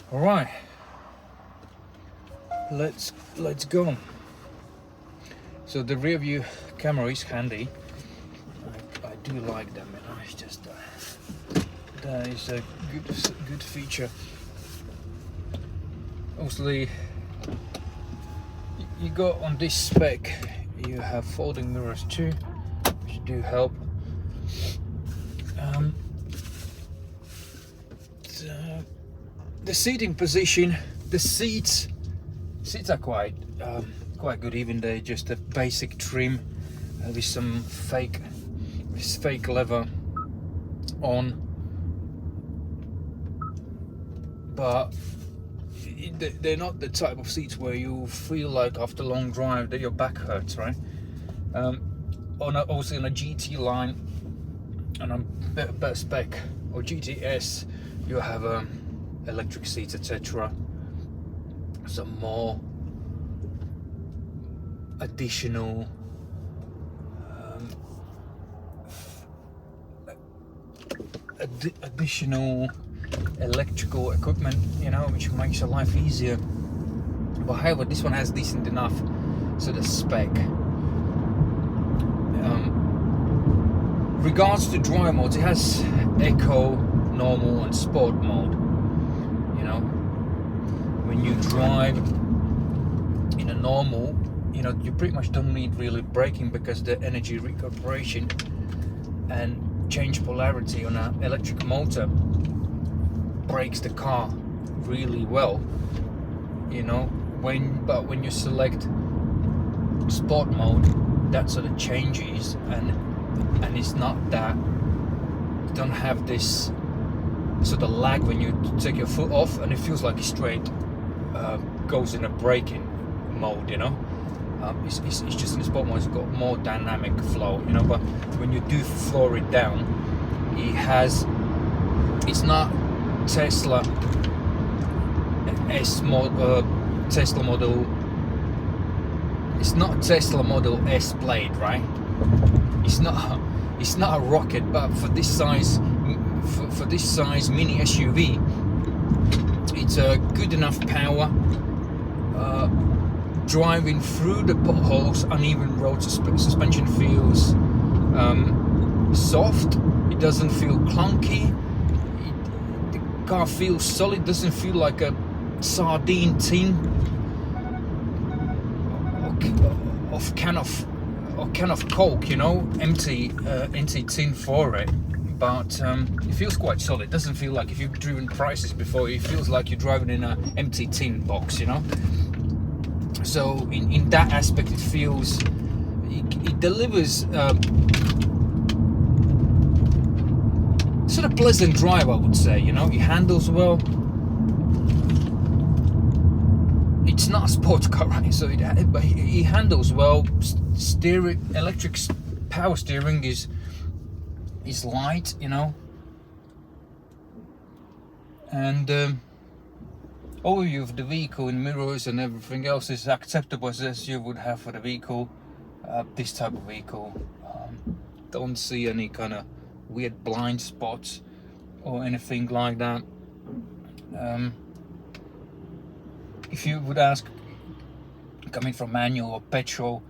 All right, let's go. So the rear view camera is handy. I do like them, you know. It's just that is a good feature. Obviously, you got on this spec, you have folding mirrors too, which do help. The seating position, the seats are quite good, even though just a basic trim with some fake leather on, but they're not the type of seats where you feel like after a long drive that your back hurts, right? Also on a GT line and a better spec or GTS, you have electric seats, etc. Some more additional additional electrical equipment, you know, which makes your life easier. But however, this one has decent enough sort of spec. Regards to drive modes, it has Eco, Normal, and Sport mode. You know, when you drive in a normal, you know, you pretty much don't need really braking because the energy recuperation and change polarity on an electric motor brakes the car really well, you know. But when you select Sport mode, that sort of changes, and it's not that you don't have this sort of lag when you take your foot off, and it feels like it straight goes in a braking mode, you know. It's just in the Sport mode, it's got more dynamic flow, you know. But when you do floor it down, it's not Tesla Tesla model. It's not Tesla Model S Blade, right? It's not a rocket, but for this size mini SUV, it's a good enough power. Driving through the potholes, uneven road suspension feels soft. It doesn't feel clunky. The car feels solid. Doesn't feel like a sardine tin of can of Coke, you know, empty tin for it. But it feels quite solid. Doesn't feel like, if you've driven Prices before, it feels like you're driving in an empty tin box, you know. So in that aspect, it feels, it delivers sort of pleasant drive, I would say, you know. It handles well. It's not a sports car, right? So it handles well. Steering, electric power steering is light, you know. And overview of the vehicle in mirrors and everything else is acceptable as you would have for the vehicle, this type of vehicle. Don't see any kind of weird blind spots or anything like that. If you would ask, coming from manual or petrol,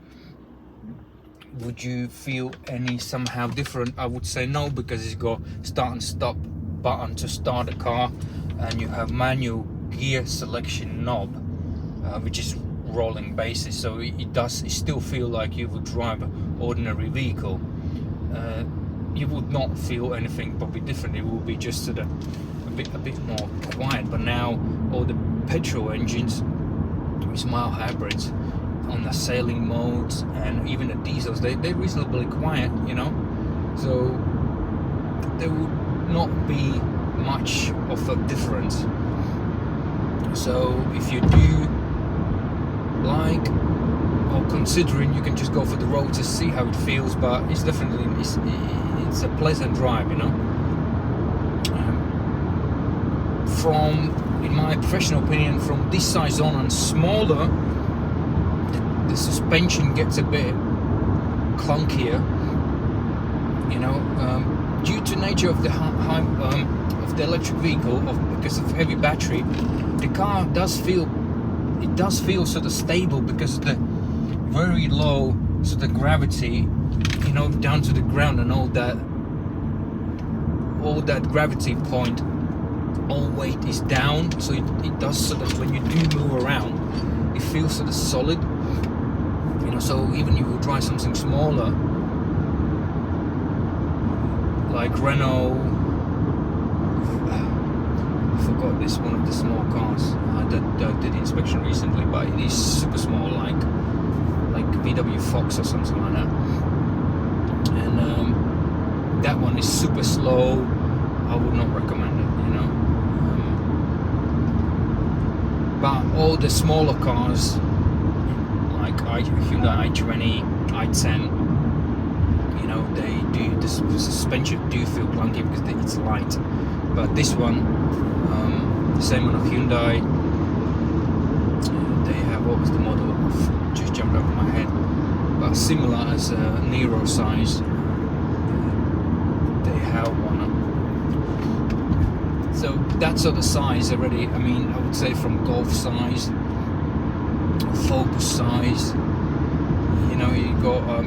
would you feel any somehow different? I would say no, because it's got start and stop button to start the car, and you have manual gear selection knob, which is rolling basis, so it still feel like you would drive an ordinary vehicle. You would not feel anything probably different. It will be just sort of a bit more quiet. But now all the petrol engines with mild hybrids on the sailing modes, and even the diesels, they're reasonably quiet, you know. So there would not be much of a difference. So if you do like, or considering, you can just go for the road to see how it feels. But it's definitely it's a pleasant drive, you know. In my professional opinion, from this size on and smaller, the suspension gets a bit clunkier, you know, due to nature of the the electric vehicle, because of heavy battery, the car does feel sort of stable because of the very low sort of gravity, you know, down to the ground, and all that gravity point, all weight is down, so it does sort of, when you do move around, it feels sort of solid, you know. So even if you drive something smaller, like Renault, I forgot this, one of the small cars that did inspection recently, but it is super small, like VW Fox or something like that, and that one is super slow. I would not recommend it, you know. But all the smaller cars, like Hyundai i20, i10, you know, they do, the suspension do feel clunky because it's light. But this one, the same one of Hyundai, they have, what was the model? Just jumped over my head, but similar as a Niro size, they have one. So that sort of size already, I mean, I would say from Golf size, Focus size, you know, you got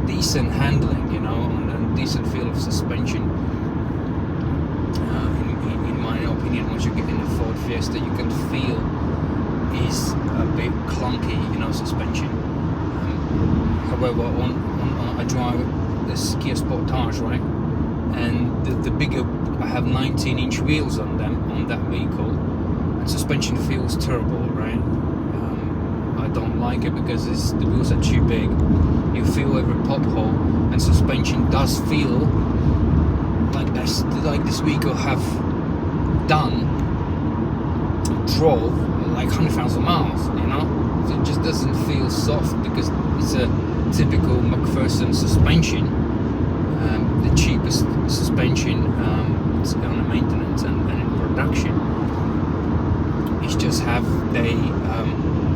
decent handling, you know, and decent feel of suspension. In my opinion, once you get in the Ford Fiesta, you can feel is a bit clunky, you know, suspension. However, on I drive this Kia Sportage, right, and the bigger, I have 19-inch wheels on that vehicle, and suspension feels terrible, right? I don't like it because the wheels are too big. You feel every pothole, and suspension does feel like this vehicle have drove like 100,000 miles, you know. So it just doesn't feel soft because it's a typical McPherson suspension, the cheapest suspension on the maintenance and in production. It's just have the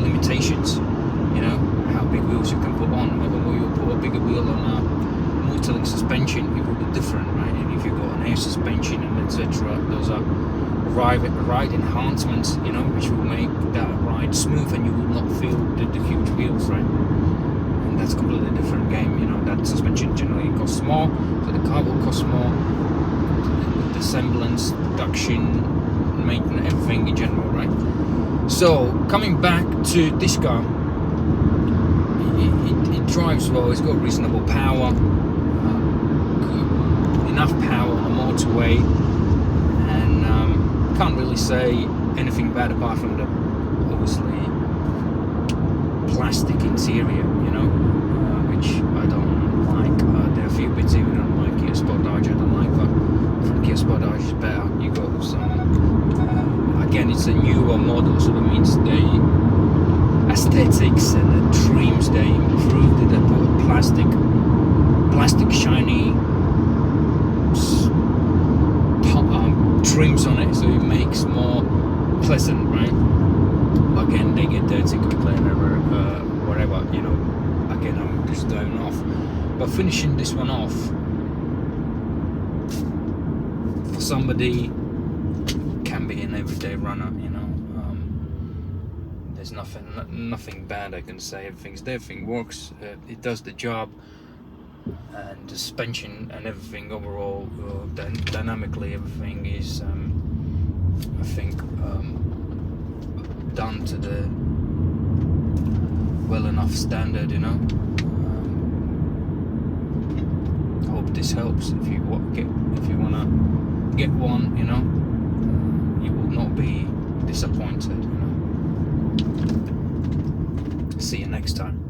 limitations, you know, how big wheels you can put on. When you put a bigger wheel on a multi-link suspension, it will be different, right? And if you've got an air suspension and etc., those are ride enhancements, you know, which will make that ride smooth, and you will not feel the huge wheels, right? And that's a completely different game, you know. That suspension generally costs more, so the car will cost more. The semblance, production, maintenance, everything in general, right? So coming back to this car, it drives well. It's got reasonable power, enough power on the motorway, and can't really say anything bad apart from the obviously plastic interior, you know, which I don't like. There are a few bits here we don't like. Kia Sportage I don't like, but for Kia Sportage is better. You got some, again, it's a newer model, so that means the aesthetics and the trims, they improved it. They put plastic shiny trims on it, so it makes more pleasant, right? Again, they get dirty, complain over whatever, you know. Again, I'm just going off, but finishing this one off for somebody can be an everyday runner, you know. There's nothing bad I can say. Everything's there, everything works, it does the job, and the suspension and everything overall, dynamically, everything is, I think, done to the well enough standard, you know. Hope this helps. If you wanna get one, you know, you will not be disappointed, you know. See you next time.